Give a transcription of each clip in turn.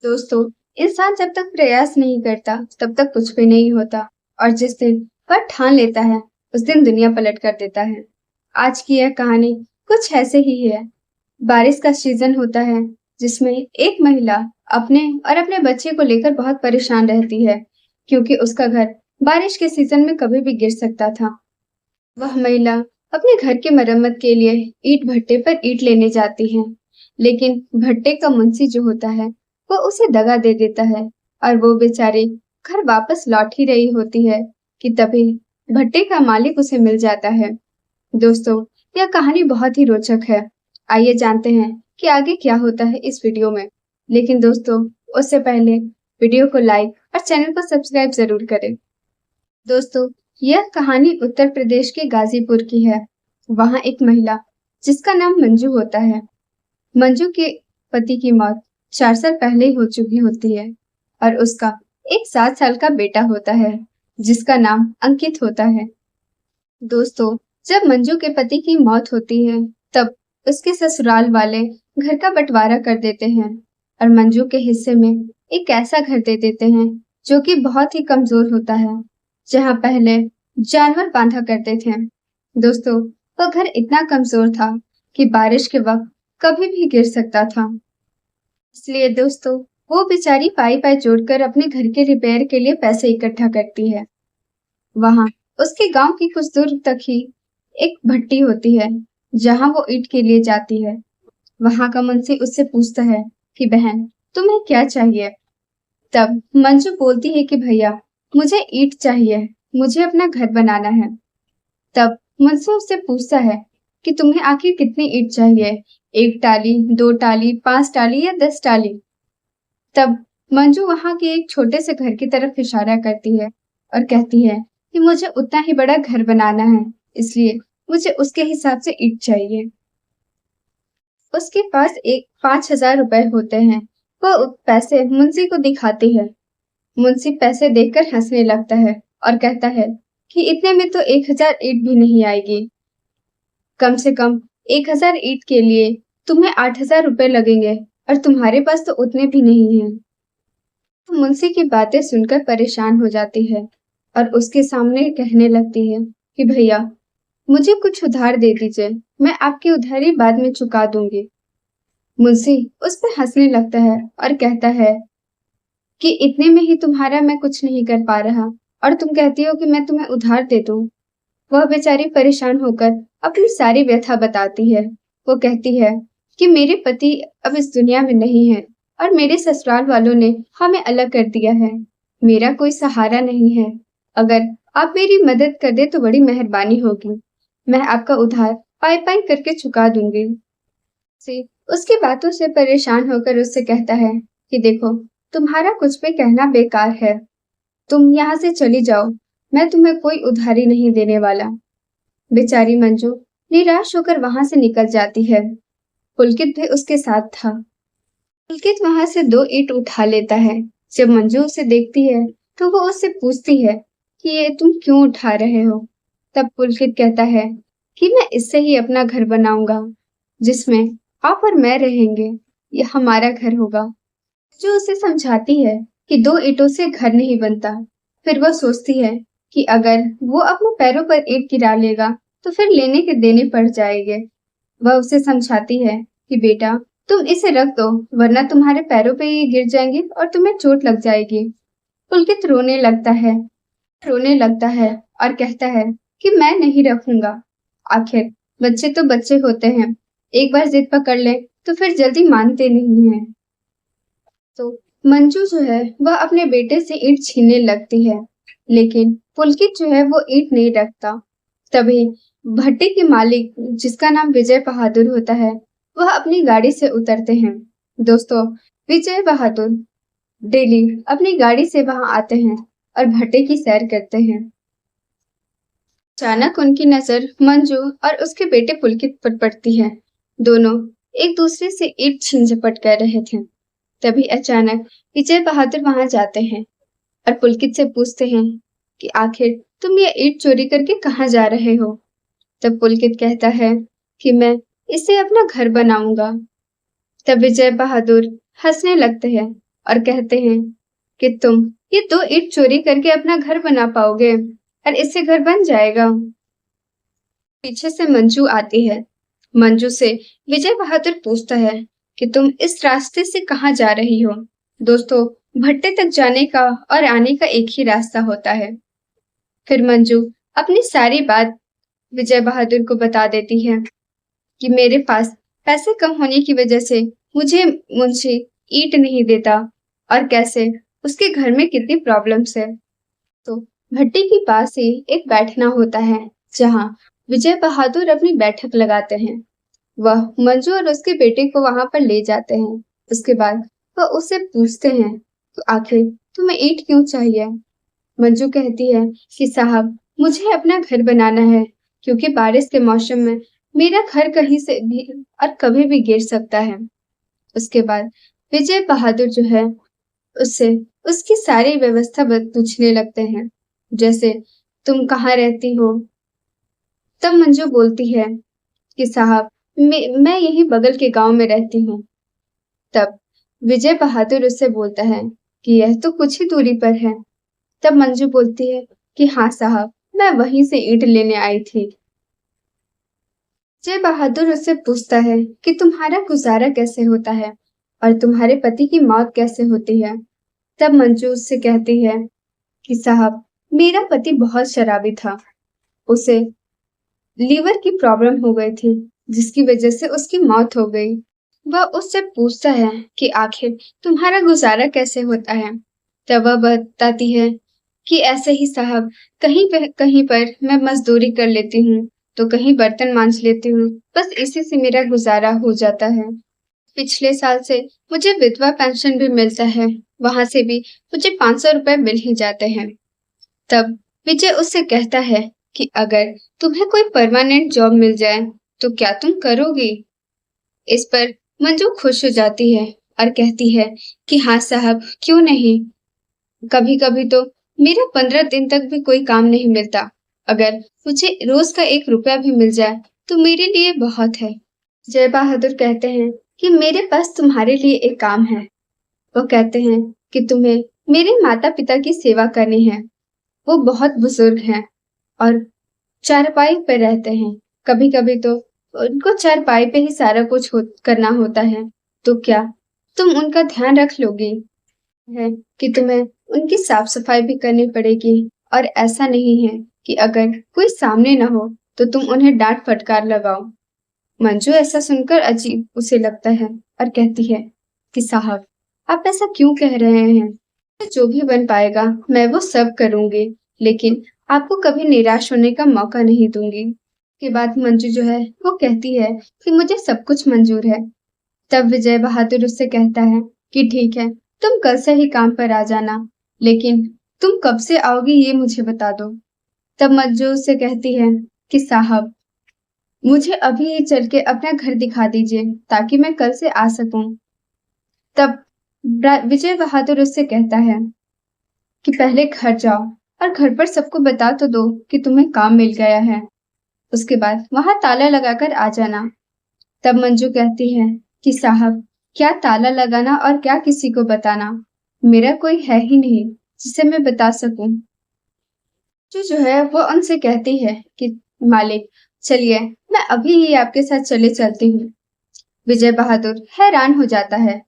दोस्तों, इंसान जब तक प्रयास नहीं करता तब तक कुछ भी नहीं होता। और जिस दिन वह ठान लेता है उस दिन दुनिया पलट कर देता है। आज की यह कहानी कुछ ऐसे ही है। बारिश का सीजन होता है जिसमें एक महिला अपने और अपने बच्चे को लेकर बहुत परेशान रहती है, क्योंकि उसका घर बारिश के सीजन में कभी भी गिर सकता था। वह महिला अपने घर की मरम्मत के लिए ईंट भट्टे पर ईंट लेने जाती है, लेकिन भट्टे का मुंशी जो होता है वो उसे दगा दे देता है और वो बेचारी घर वापस लौट ही रही होती है कि तभी भट्टे का मालिक उसे मिल जाता है। दोस्तों, यह कहानी बहुत ही रोचक है। आइए जानते हैं कि आगे क्या होता है इस वीडियो में। लेकिन दोस्तों, उससे पहले वीडियो को लाइक और चैनल को सब्सक्राइब जरूर करें। दोस्तों, यह कहानी उत्तर प्रदेश के गाजीपुर की है। वहाँ एक महिला जिसका नाम मंजू होता है। मंजू के पति की मौत 4 साल पहले ही हो चुकी होती है और उसका एक 7 साल का बेटा होता है जिसका नाम अंकित होता है। दोस्तों, जब मंजू के पति की मौत होती है तब उसके ससुराल वाले घर का बंटवारा कर देते हैं और मंजू के हिस्से में एक ऐसा घर दे देते हैं जो कि बहुत ही कमजोर होता है, जहाँ पहले जानवर बांधा करते थे। दोस्तों, वह घर इतना कमजोर था कि बारिश के वक्त कभी भी गिर सकता था। इसलिए दोस्तों, वो बेचारी पाई पाई जोड़कर अपने घर के रिपेयर के लिए पैसे इकट्ठा करती है। वहां उसके गांव की कुछ दूर तक ही एक भट्टी होती है जहां वो ईंट के लिए जाती है। वहां का मुंशी उससे पूछता है कि बहन, तुम्हें क्या चाहिए। तब मंजू बोलती है कि भैया, मुझे ईंट चाहिए, मुझे अपना घर बनाना है। तब मुंशी उससे पूछता है कि तुम्हें आखिर कितनी ईंट चाहिए, 1 टाली, 2 टाली, 5 टाली या 10 टाली। तब मंजू वहां के एक छोटे से घर की तरफ इशारा करती है और कहती है कि मुझे उतना ही बड़ा घर बनाना है, इसलिए मुझे उसके हिसाब से ईंट चाहिए। उसके पास एक 5,000 रुपए होते हैं। वह पैसे मुंशी को दिखाती है। मुंशी पैसे देखकर हंसने लगता है और कहता है कि इतने में तो 1,000 ईंट भी नहीं आएगी। कम से कम 1,000 ईंट के लिए तुम्हें 8,000 रुपए लगेंगे और तुम्हारे पास तो उतने भी नहीं हैं। तो मुंशी की बातें सुनकर परेशान हो जाती है और उसके सामने कहने लगती है कि भैया, मुझे कुछ उधार दे दीजिए, मैं आपकी उधारी बाद में चुका दूंगी। मुंशी उस पर हंसने लगता है और कहता है कि इतने में ही तुम्हारा मैं कुछ नहीं कर पा रहा और तुम कहती हो कि मैं तुम्हें उधार दे दूं। वह बेचारी परेशान होकर अपनी सारी व्यथा बताती है। वो कहती है कि मेरे पति अब इस दुनिया में नहीं है और मेरे ससुराल वालों ने हमें अलग कर दिया है। मेरा कोई सहारा नहीं है। अगर आप मेरी मदद कर दे तो बड़ी मेहरबानी होगी। मैं आपका उधार पाई पाई करके चुका दूंगी। से उसकी बातों से परेशान होकर उससे कहता है कि देखो, तुम्हारा कुछ भी कहना बेकार है। तुम यहाँ से चली जाओ, मैं तुम्हें कोई उधारी नहीं देने वाला। बेचारी मंजू निराश होकर वहां से निकल जाती है। पुलकित भी उसके साथ था। पुलकित वहां से 2 ईंट उठा लेता है। जब मंजू उसे देखती है तो वो उससे पूछती है कि ये तुम क्यों उठा रहे हो। तब पुलकित कहता है कि मैं इससे ही अपना घर बनाऊंगा, जिसमें आप और मैं रहेंगे। ये हमारा घर होगा। जो उसे समझाती है कि 2 ईंटों से घर नहीं बनता। फिर वह सोचती है कि अगर वो अपने पैरों पर ईंट गिरा लेगा तो फिर लेने के देने पड़ जाएंगे। वह उसे समझाती है कि बेटा, तुम इसे रख दो, वरना तुम्हारे पैरों पे ये गिर जाएंगे और तुम्हें चोट लग जाएगी। पुलकित रोने लगता है और कहता है कि मैं नहीं रखूंगा। आखिर बच्चे तो बच्चे होते हैं, एक बार जिद पकड़ ले तो फिर जल्दी मानते नहीं हैं। तो मंजू जो है वह अपने बेटे से ईंट छीनने लगती है, लेकिन पुलकित जो है वो ईंट नहीं रखता। तभी भट्टी के मालिक, जिसका नाम विजय बहादुर होता है, वह अपनी गाड़ी से उतरते हैं। दोस्तों, विजय बहादुर डेली अपनी गाड़ी से वहां आते हैं और भट्टे की सैर करते हैं। अचानक उनकी नजर मंजू और उसके बेटे पुलकित पर पड़ती है। दोनों एक दूसरे से ईंट छीन झपट कर रहे थे। तभी अचानक विजय बहादुर वहां जाते हैं और पुलकित से पूछते हैं कि आखिर तुम ये ईंट चोरी करके कहाँ जा रहे हो। तब पुलकित कहता है कि मैं इससे अपना घर बनाऊंगा। तब विजय बहादुर हंसने लगते हैं और कहते हैं कि तुम ये 2 ईंट चोरी करके अपना घर बना पाओगे और इससे घर बन जाएगा। पीछे से मंजू आती है। मंजू से विजय बहादुर पूछता है कि तुम इस रास्ते से कहाँ जा रही हो। दोस्तों, भट्टे तक जाने का और आने का एक ही रास्ता होता है। फिर मंजू अपनी सारी बात विजय बहादुर को बता देती है कि मेरे पास पैसे कम होने की वजह से मुझे मुंशी ईंट नहीं देता और कैसे उसके घर में कितनी प्रॉब्लम्स है। तो भट्टी के पास ही एक बैठना होता है जहाँ विजय बहादुर अपनी बैठक लगाते हैं। वह मंजू और उसके बेटे को वहां पर ले जाते हैं। उसके बाद वह उससे पूछते हैं तो आखिर तुम्हें ईंट क्यों चाहिए। मंजू कहती है कि साहब, मुझे अपना घर बनाना है क्योंकि बारिश के मौसम में मेरा घर कहीं से भी और कभी भी गिर सकता है। उसके बाद विजय बहादुर जो है उससे उसकी सारी व्यवस्था पूछने लगते हैं, जैसे तुम कहाँ रहती हो। तब मंजू बोलती है कि साहब, मैं यही बगल के गांव में रहती हूँ। तब विजय बहादुर उससे बोलता है कि यह तो कुछ ही दूरी पर है। तब मंजू बोलती है कि हाँ साहब, मैं वहीं से ईंट लेने आई थी। विजय बहादुर उससे पूछता है कि तुम्हारा गुजारा कैसे होता है और तुम्हारे पति की मौत कैसे होती है। तब मंजू उससे कहती है कि साहब, मेरा पति बहुत शराबी था। उसे लीवर की प्रॉब्लम हो गई थी जिसकी वजह से उसकी मौत हो गई। वह उससे पूछता है कि आखिर तुम्हारा गुजारा कैसे होता है। तब वह बताती है कि ऐसे ही साहब, कहीं पर मैं मजदूरी कर लेती हूँ तो कहीं बर्तन मांज लेती हूँ, बस इसी से मेरा गुजारा हो जाता है। पिछले साल से मुझे विधवा पेंशन भी मिलता है, वहां से भी मुझे 500 रुपए मिल ही जाते हैं। तब विजय उससे कहता है कि अगर तुम्हें कोई परमानेंट जॉब मिल जाए तो क्या तुम करोगी। इस पर मंजू खुश हो जाती है और कहती है कि हाँ साहब, क्यों नहीं। कभी कभी तो मेरा 15 दिन तक भी कोई काम नहीं मिलता। अगर मुझे रोज का 1 रुपया भी मिल जाए तो मेरे लिए बहुत है। जय बहादुर कहते हैं कि मेरे पास तुम्हारे लिए एक काम है। वो कहते हैं कि तुम्हें मेरे माता पिता की सेवा करनी है। वो बहुत बुजुर्ग हैं और चारपाई पर रहते हैं। कभी कभी तो उनको चारपाई पे ही सारा कुछ करना होता है। तो क्या तुम उनका ध्यान रख लोगी। है कि तुम्हें उनकी साफ सफाई भी करनी पड़ेगी और ऐसा नहीं है कि अगर कोई सामने ना हो तो तुम उन्हें डांट फटकार लगाओ। मंजू ऐसा सुनकर अजीब उसे लगता है और कहती है कि साहब, आप ऐसा क्यों कह रहे हैं। जो भी बन पाएगा मैं वो सब करूंगी, लेकिन आपको कभी निराश होने का मौका नहीं दूंगी। के बाद मंजू जो है वो कहती है कि मुझे सब कुछ मंजूर है। तब विजय बहादुर उससे कहता है कि ठीक है, तुम कल से ही काम पर आ जाना, लेकिन तुम कब से आओगी ये मुझे बता दो। तब मंजू उससे कहती है कि साहब, मुझे अभी ही चल के अपना घर दिखा दीजिए ताकि मैं कल से आ सकूं। तब विजय बहादुर उससे कहता है कि पहले घर जाओ और घर पर सबको बता तो दो कि तुम्हें काम मिल गया है। उसके बाद वहां ताला लगाकर आ जाना। तब मंजू कहती है कि साहब, क्या ताला लगाना और क्या किसी को बताना, मेरा कोई है ही नहीं जिसे मैं बता सकूं। जो है वो उनसे कहती है कि मालिक, चलिए मैं अभी ही आपके साथ चले चलती हूँ। विजय बहादुर हैरान हो जाता है।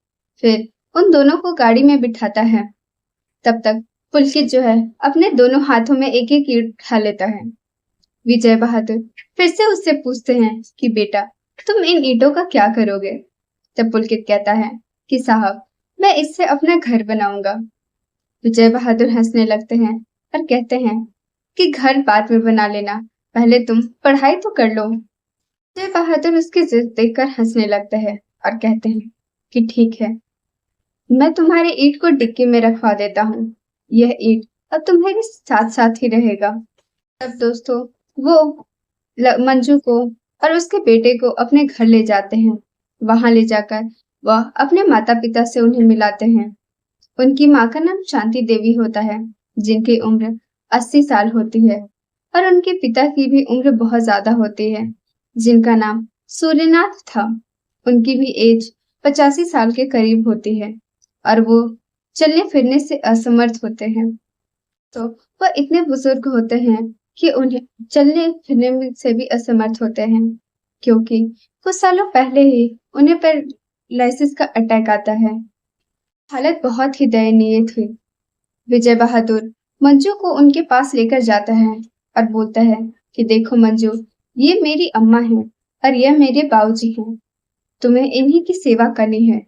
फिर उन दोनों को गाड़ी में बिठाता है। तब तक पुलकित जो है अपने दोनों हाथों में एक एक ईंट उठा लेता है। विजय बहादुर फिर से उससे पूछते हैं कि बेटा, तुम इन ईंटों का क्या करोगे। तब पुलकित कहता है कि साहब, मैं इससे अपना घर बनाऊंगा। विजय बहादुर हंसने लगते हैं और कहते हैं कि घर बाद में बना लेना, पहले तुम पढ़ाई तो कर लो। विजय बहादुर उसकी जिद देखकर हंसने लगते हैं और कहते हैं कि ठीक है, मैं तुम्हारे ईंट को डिक्की में रखवा देता हूँ। यह ईंट अब तुम्हारे साथ साथ ही रहेगा। तब दोस्तों वो मंजू को और उसके बेटे को अपने घर ले जाते हैं। वहां ले जाकर वह अपने माता पिता से उन्हें मिलाते हैं। उनकी माँ का नाम शांति देवी होता है, जिनकी उम्र 80 साल होती है, और उनके पिता की भी उम्र बहुत ज्यादा होती है, जिनका नाम सूर्यनाथ था। उनकी भी एज 85 साल के करीब होती है और वो चलने फिरने से असमर्थ होते हैं। तो वह इतने बुजुर्ग होते हैं कि उन्हें चलने फिरने में से भी असमर्थ होते हैं, क्योंकि कुछ सालों पहले ही उन्हें पैरालिसिस का अटैक आता है। हालत बहुत ही दयनीय थी। विजय बहादुर मंजू को उनके पास लेकर जाता है और बोलता है कि देखो मंजू, ये मेरी अम्मा है और यह मेरे बाबूजी हैं। तुम्हें इन्हीं की सेवा करनी है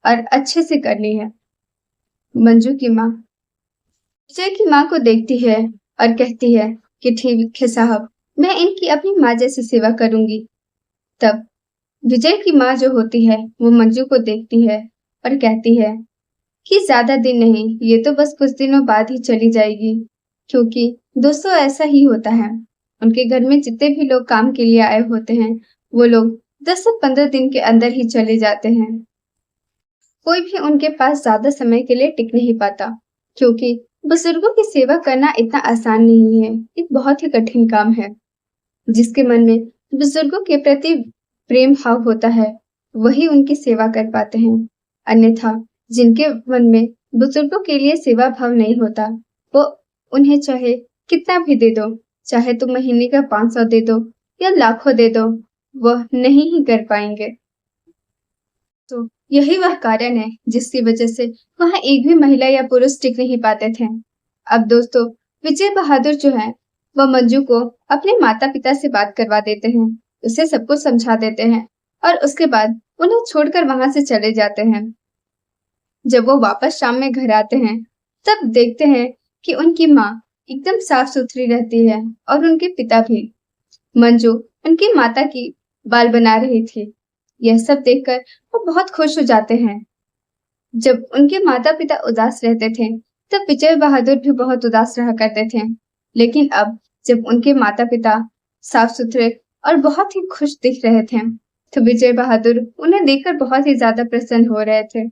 और अच्छे से करनी है। मंजू की माँ विजय की माँ को देखती है और कहती है कि ठीक है साहब, मैं इनकी अपनी माँ जैसी सेवा करूंगी। तब विजय की माँ जो होती है वो मंजू को देखती है और कहती है कि ज्यादा दिन नहीं, ये तो बस कुछ दिनों बाद ही चली जाएगी। क्योंकि दोस्तों ऐसा ही होता है, उनके घर में जितने भी लोग काम के लिए आए होते हैं वो लोग 10 से 15 दिन के अंदर ही चले जाते हैं। कोई भी उनके पास ज्यादा समय के लिए टिक नहीं पाता, क्योंकि बुजुर्गों की सेवा करना इतना आसान नहीं है। एक बहुत ही कठिन काम है। जिसके मन में बुजुर्गों के प्रति प्रेम भाव होता है वही उनकी सेवा कर पाते हैं। अन्यथा जिनके मन में बुजुर्गों के लिए सेवा भाव नहीं होता, वो उन्हें चाहे कितना भी दे दो, चाहे तुम महीने का 500 दे दो या लाखों दे दो, वह नहीं ही कर पाएंगे। तो यही वह कारण है जिसकी वजह से वहां एक भी महिला या पुरुष टिक नहीं पाते थे। अब दोस्तों, विजय बहादुर जो है वह मंजू को अपने माता पिता से बात करवा देते हैं, उसे सब कुछ समझा देते हैं और उसके बाद उन्हें छोड़कर वहां से चले जाते हैं। जब वो वापस शाम में घर आते हैं तब देखते हैं कि उनकी माँ एकदम साफ सुथरी रहती है और उनके पिता भी। मंजू उनकी माता की बाल बना रही थी। यह सब देखकर वो बहुत खुश हो जाते हैं। जब उनके माता पिता उदास रहते थे तब विजय बहादुर भी बहुत उदास रहा करते थे। लेकिन अब जब उनके माता पिता साफ सुथरे और बहुत ही खुश दिख रहे थे तो विजय बहादुर उन्हें देखकर बहुत ही ज्यादा प्रसन्न हो रहे थे।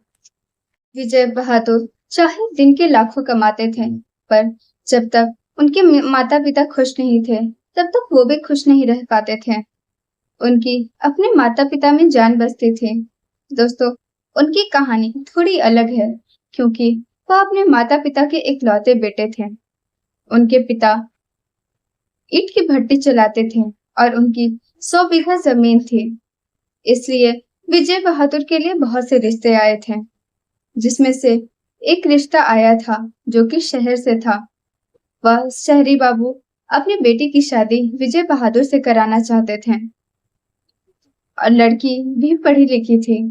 विजय बहादुर चाहे दिन के लाखों कमाते थे, पर जब तक उनके माता पिता खुश नहीं थे तब तक वो भी खुश नहीं रह पाते थे। उनकी अपने माता पिता में जान बसती थी। दोस्तों, उनकी कहानी थोड़ी अलग है, क्योंकि वह अपने माता पिता के इकलौते बेटे थे। उनके पिता ईंट की भट्टी चलाते थे और उनकी 100 बीघा जमीन थी। इसलिए विजय बहादुर के लिए बहुत से रिश्ते आए थे, जिसमें से एक रिश्ता आया था जो कि शहर से था। वह शहरी बाबू अपनी बेटी की शादी विजय बहादुर से कराना चाहते थे और लड़की भी पढ़ी लिखी थी।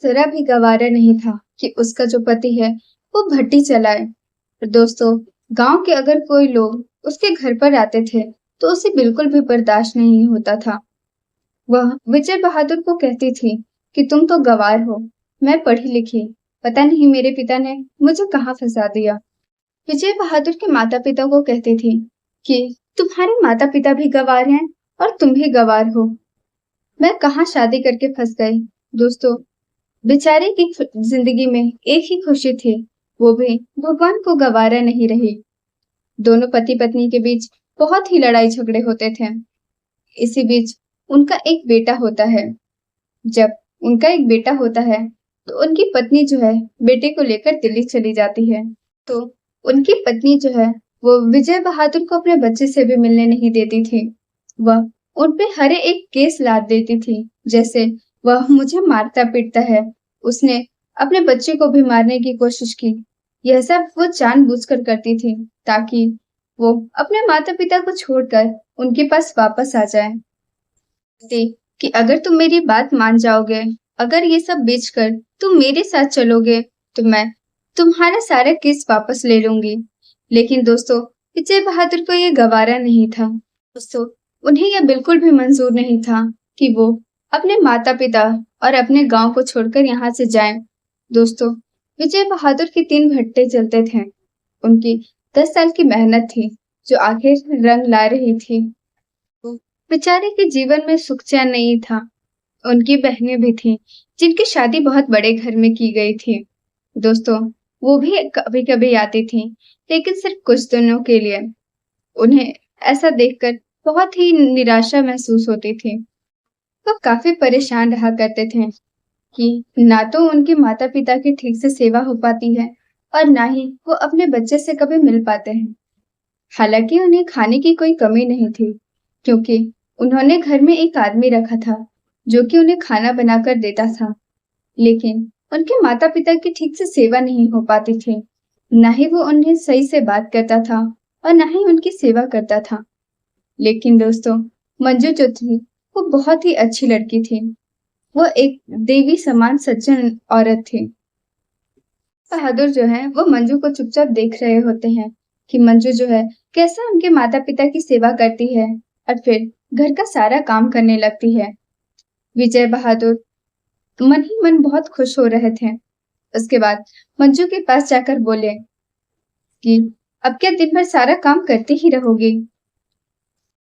जरा भी गवारा नहीं था कि उसका जो पति है वो भट्टी चलाए। दोस्तों, गांव के अगर कोई लोग उसके घर पर आते थे तो उसे बिल्कुल भी बर्दाश्त नहीं होता था। वह विजय बहादुर को कहती थी कि तुम तो गवार हो, मैं पढ़ी लिखी, पता नहीं मेरे पिता ने मुझे कहाँ फंसा दिया। विजय बहादुर के माता पिता को कहती थी कि तुम्हारे माता पिता भी गवार हैं और तुम भी गवार हो, मैं कहाँ शादी करके फंस गई। दोस्तों, बेचारे की जिंदगी में एक ही खुशी थी, वो भी भगवान को गवारा नहीं रही। दोनों पति पत्नी के बीच बहुत ही लड़ाई झगड़े होते थे। इसी बीच उनका एक बेटा होता है। जब उनका एक बेटा होता है तो उनकी पत्नी जो है बेटे को लेकर दिल्ली चली जाती है। तो उनकी पत्नी जो है वो विजय बहादुर को अपने बच्चे से भी मिलने नहीं देती थी। वह उन पे हर एक केस लाद देती थी, जैसे वह मुझे मारता पीटता है, उसने अपने बच्चे को भी मारने की कोशिश की। यह सब वो जानबूझकर करती थी ताकि वो अपने माता पिता को छोड़कर उनके पास वापस आ जाए। कि अगर तुम मेरी बात मान जाओगे, अगर ये सब बेचकर तुम मेरे साथ चलोगे तो मैं तुम्हारा सारा केस वापस ले लूंगी। लेकिन दोस्तों, विजय बहादुर को ये गवारा नहीं था। दोस्तों, उन्हें यह बिल्कुल भी मंजूर नहीं था कि वो अपने माता पिता और अपने गांव को छोड़कर यहाँ से जाएं। दोस्तों, विजय बहादुर के 3 भट्टे चलते थे। उनकी 10 साल की मेहनत थी जो आखिर रंग ला रही थी। बेचारे के जीवन में सुख चैन नहीं था। उनकी बहनें भी थीं जिनकी शादी बहुत बड़े घर में की गई थी। दोस्तों, वो भी कभी कभी आती थीं, लेकिन सिर्फ कुछ दिनों के लिए। उन्हें ऐसा देखकर बहुत ही निराशा महसूस होती थी। वो काफी परेशान रहा करते थे। कि ना तो उनके माता पिता की ठीक से सेवा हो पाती है और ना ही वो अपने बच्चे से कभी मिल पाते हैं। हालांकि उन्हें खाने की कोई कमी नहीं थी, क्योंकि उन्होंने घर में एक आदमी रखा था जो कि उन्हें खाना बनाकर देता था। लेकिन उनके माता पिता की ठीक से सेवा नहीं हो पाती थी। न ही वो उन्हें सही से बात करता था और न ही उनकी सेवा करता था। लेकिन दोस्तों, मंजू जो थी वो बहुत ही अच्छी लड़की थी। वो एक देवी समान सज्जन औरत थी। बहादुर जो है वो मंजू को चुपचाप देख रहे होते हैं कि मंजू जो है कैसे उनके माता पिता की सेवा करती है और फिर घर का सारा काम करने लगती है। विजय बहादुर मन ही मन बहुत खुश हो रहे थे। उसके बाद मंजू के पास जाकर बोले कि अब क्या दिन भर सारा काम करती ही रहोगी।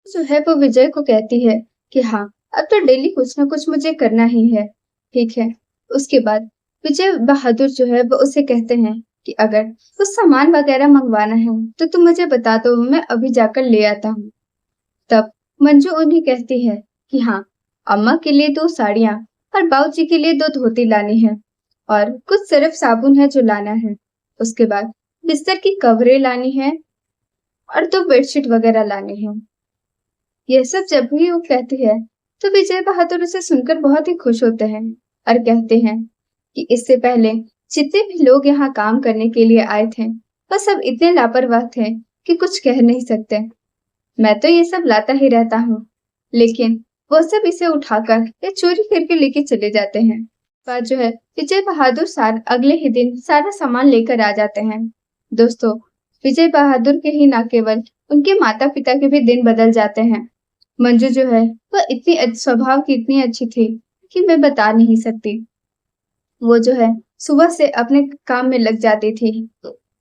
जो है वो विजय को कहती है कि हाँ, अब तो डेली कुछ ना कुछ मुझे करना ही है। ठीक है। उसके बाद विजय बहादुर जो है वो उसे कहते हैं कि अगर कुछ सामान वगैरह मंगवाना है तो तुम मुझे बता दो, मैं अभी जाकर ले आता हूँ। तब मंजू उन्हें कहती है कि हाँ, अम्मा के लिए 2 साड़ियाँ और बाबूजी के लिए 2 धोती लानी है और कुछ सर्फ साबुन है जो लाना है। उसके बाद बिस्तर की कवरें लानी है और 2 बेडशीट वगैरह लानी है। यह सब जब भी वो कहती है तो विजय बहादुर उसे सुनकर बहुत ही खुश होते हैं और कहते हैं कि इससे पहले जितने भी लोग यहाँ काम करने के लिए आए थे वह सब इतने लापरवाह थे कि कुछ कह नहीं सकते। मैं तो ये सब लाता ही रहता हूँ, लेकिन वो सब इसे उठाकर या चोरी करके लेके चले जाते हैं। बात जो है विजय बहादुर अगले ही दिन सारा सामान लेकर आ जाते हैं। दोस्तों, विजय बहादुर के ही ना केवल उनके माता पिता के भी दिन बदल जाते हैं। मंजू जो है वह इतनी स्वभाव की इतनी अच्छी थी कि मैं बता नहीं सकती। वो जो है सुबह से अपने काम में लग जाती थी।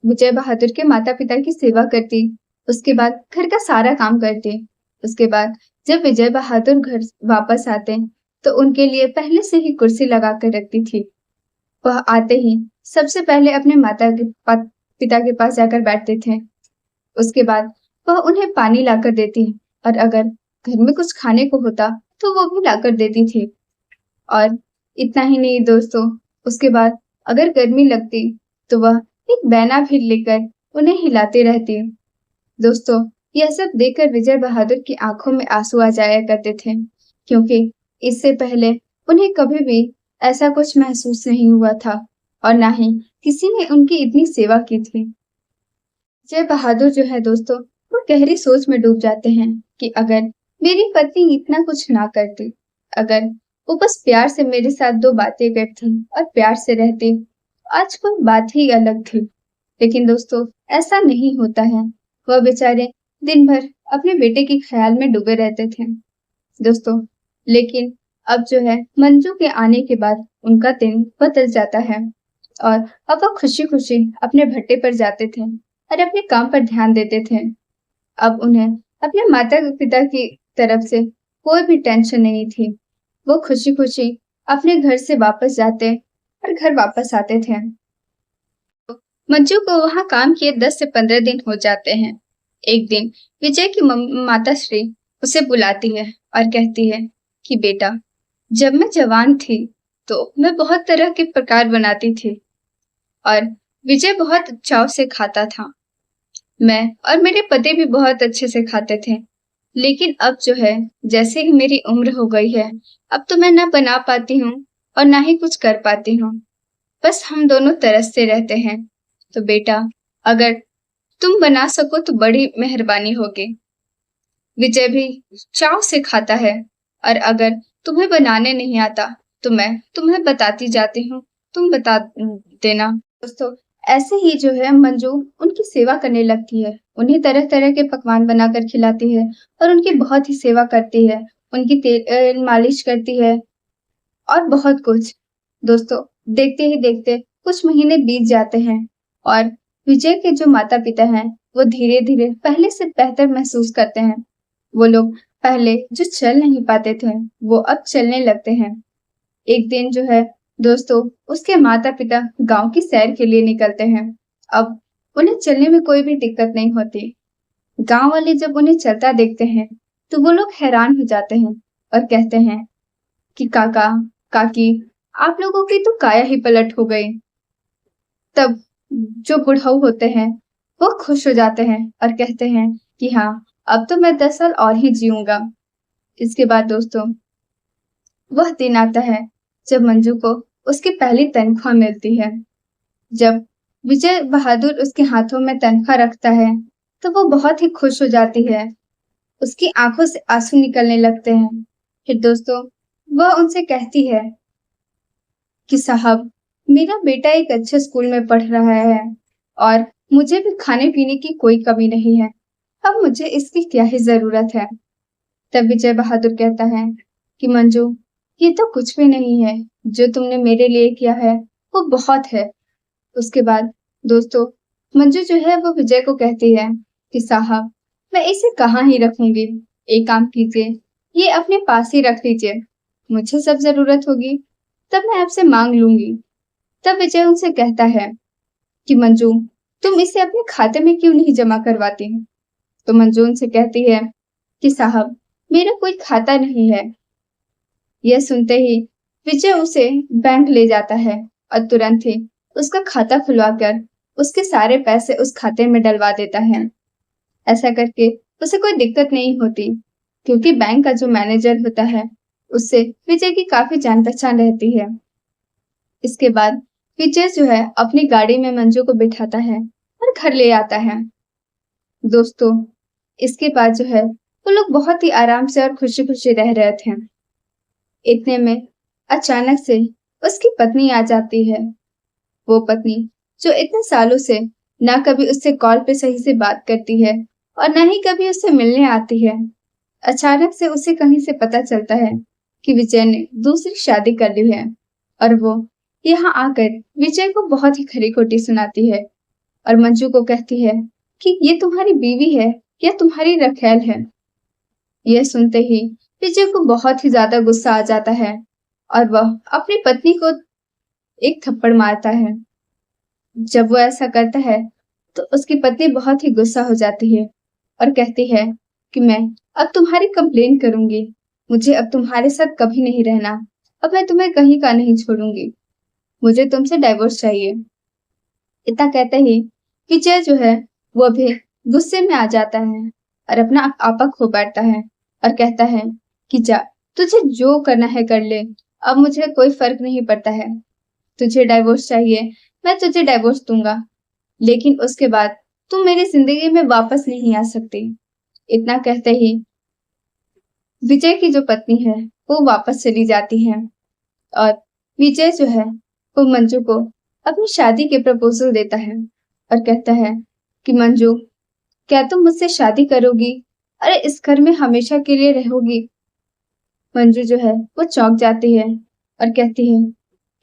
विजय बहादुर के माता पिता की सेवा करती, उसके बाद घर का सारा काम करती। उसके बाद जब विजय बहादुर घर वापस आते तो उनके लिए पहले से ही कुर्सी लगा कर रखती थी। वह आते ही सबसे पहले अपने पिता के पास जाकर बैठते थे। उसके बाद वह उन्हें पानी लाकर देती और अगर घर में कुछ खाने को होता तो वो भी लाकर देती थी। और इतना ही नहीं दोस्तों, उसके बाद अगर गर्मी लगती तो वह एक बैना भी लेकर उन्हें हिलाती रहती। दोस्तों, यह सब देखकर विजय बहादुर की आंखों में आंसू आ जाया करते थे, क्योंकि इससे पहले उन्हें कभी भी ऐसा कुछ महसूस नहीं हुआ था और ना ही किसी ने उनकी इतनी सेवा की थी। विजय बहादुर जो है दोस्तों, वो गहरी सोच में डूब जाते हैं कि अगर मेरी पत्नी इतना कुछ ना करती, अगर वो बस प्यार से मेरे साथ 2 बातें करती और प्यार से रहती, आज कोई बात ही अलग थी। लेकिन दोस्तों, ऐसा नहीं होता है। वह बेचारे दिन भर अपने बेटे के ख्याल में डूबे रहते थे। दोस्तों, लेकिन अब जो है मंजू के आने के बाद उनका दिन बदल जाता है और अब वह खुशी खुशी अपने भट्टे पर जाते थे और अपने काम पर ध्यान देते थे। अब उन्हें अपने माता पिता की तरफ से कोई भी टेंशन नहीं थी। वो खुशी खुशी अपने घर से वापस जाते और घर वापस आते थे। मंजू को वहां काम किए 10 से 15 दिन हो जाते हैं। एक दिन विजय की माता श्री उसे बुलाती है और कहती है कि बेटा, जब मैं जवान थी तो मैं बहुत तरह के प्रकार बनाती थी और विजय बहुत चाव से खाता था। मैं और मेरे पति भी बहुत अच्छे से खाते थे। लेकिन अब जो है, जैसे ही मेरी उम्र हो गई है, अब तो मैं ना बना पाती हूँ और ना ही कुछ कर पाती हूँ। बस हम दोनों तरसते रहते हैं। तो बेटा, अगर तुम बना सको तो बड़ी मेहरबानी होगी। विजय भी चाव से खाता है और अगर तुम्हें बनाने नहीं आता तो मैं तुम्हें बताती जाती हूँ, तुम बता देना। दोस्तों, ऐसे ही जो है मंजू उनकी सेवा करने लगती है। उन्हें तरह तरह के पकवान बनाकर खिलाती है और उनकी बहुत ही सेवा करती है। उनकी तेल मालिश करती है और बहुत कुछ। दोस्तों, देखते ही देखते कुछ महीने बीत जाते हैं और विजय के जो माता पिता हैं वो धीरे धीरे पहले से बेहतर महसूस करते हैं। वो लोग पहले जो चल नहीं पाते थे वो अब चलने लगते हैं। एक दिन जो है दोस्तों, उसके माता पिता गांव की सैर के लिए निकलते हैं। अब उन्हें चलने में कोई भी दिक्कत नहीं होती। गांव वाले जब उन्हें चलता देखते हैं तो वो लोग हैरान हो जाते हैं और कहते हैं कि काका, काकी, आप लोगों की तो काया ही पलट हो गई। तब जो बुढ़ऊ होते हैं वो खुश हो जाते हैं और कहते हैं कि हाँ, अब तो मैं 10 साल और ही जीऊंगा। इसके बाद दोस्तों, वह दिन आता है जब मंजू को उसकी पहली तनख्वाह मिलती है। जब विजय बहादुर उसके हाथों में तनख्वाह रखता है तो वो बहुत ही खुश हो जाती है। उसकी आंखों से आंसू निकलने लगते हैं। फिर दोस्तों, वह उनसे कहती है कि साहब, मेरा बेटा एक अच्छे स्कूल में पढ़ रहा है और मुझे भी खाने पीने की कोई कमी नहीं है। अब मुझे इसकी क्या ही जरूरत है। तब विजय बहादुर कहता है कि मंजू, ये तो कुछ भी नहीं है। जो तुमने मेरे लिए किया है वो बहुत है। उसके बाद दोस्तों, मंजू जो है वो विजय को कहती है कि साहब, मैं इसे कहाँ ही रखूंगी। एक काम कीजिए, ये अपने पास ही रख लीजिए। मुझे जब जरूरत होगी तब मैं आपसे मांग लूंगी। तब विजय उनसे कहता है कि मंजू, तुम इसे अपने खाते में क्यों नहीं जमा करवाती। तो मंजू उनसे कहती है कि साहब, मेरा कोई खाता नहीं है। यह सुनते ही विजय उसे बैंक ले जाता है और तुरंत ही उसका खाता खुलवाकर उसके सारे पैसे उस खाते में डलवा देता है। ऐसा करके उसे कोई दिक्कत नहीं होती, क्योंकि बैंक का जो मैनेजर होता है उससे विजय की काफी जान पहचान रहती है। इसके बाद विजय जो है अपनी गाड़ी में मंजू को बिठाता है और घर ले आता है। दोस्तों, इसके बाद जो है वो लोग बहुत ही आराम से और खुशी खुशी रह रहे थे। इतने में अचानक से उसकी पत्नी आ जाती है। वो पत्नी जो इतने सालों से ना कभी उससे कॉल पे सही से बात करती है और ना ही कभी उससे मिलने आती है, अचानक से उसे कहीं से पता चलता है कि विजय ने दूसरी शादी कर ली है। और वो यहाँ आकर विजय को बहुत ही खरी खोटी सुनाती है और मंजू को कहती है कि ये तुम्हारी बीवी है या तुम्हारी रखैल है। यह सुनते ही विजय को बहुत ही ज्यादा गुस्सा आ जाता है और वह अपनी पत्नी को एक थप्पड़ मारता है। जब वो ऐसा करता है तो उसकी पत्नी बहुत ही गुस्सा हो जाती है और कहती है कि मैं अब तुम्हारी कंप्लेन करूंगी। मुझे अब तुम्हारे साथ कभी नहीं रहना। अब मैं तुम्हें कहीं का नहीं छोड़ूंगी। मुझे तुमसे डाइवोर्स चाहिए। इतना कहते ही विजय जो है वो भी गुस्से में आ जाता है और अपना आपा खो बैठता है और कहता है कि जा, तुझे जो करना है कर ले। अब मुझे कोई फर्क नहीं पड़ता है। तुझे डाइवोर्स चाहिए, मैं तुझे डाइवोर्स दूंगा, लेकिन उसके बाद तुम मेरी जिंदगी में वापस नहीं आ सकती। इतना कहते ही विजय की जो पत्नी है वो वापस चली जाती है और विजय जो है वो मंजू को अपनी शादी के प्रपोजल देता है और कहता है कि मंजू, क्या तुम मुझसे शादी करोगी? अरे इस घर में हमेशा के लिए रहोगी? मंजू जो है वो चौंक जाती है और कहती है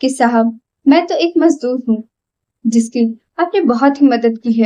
कि साहब, मैं तो एक मजदूर हूँ जिसकी आपने बहुत ही मदद की है।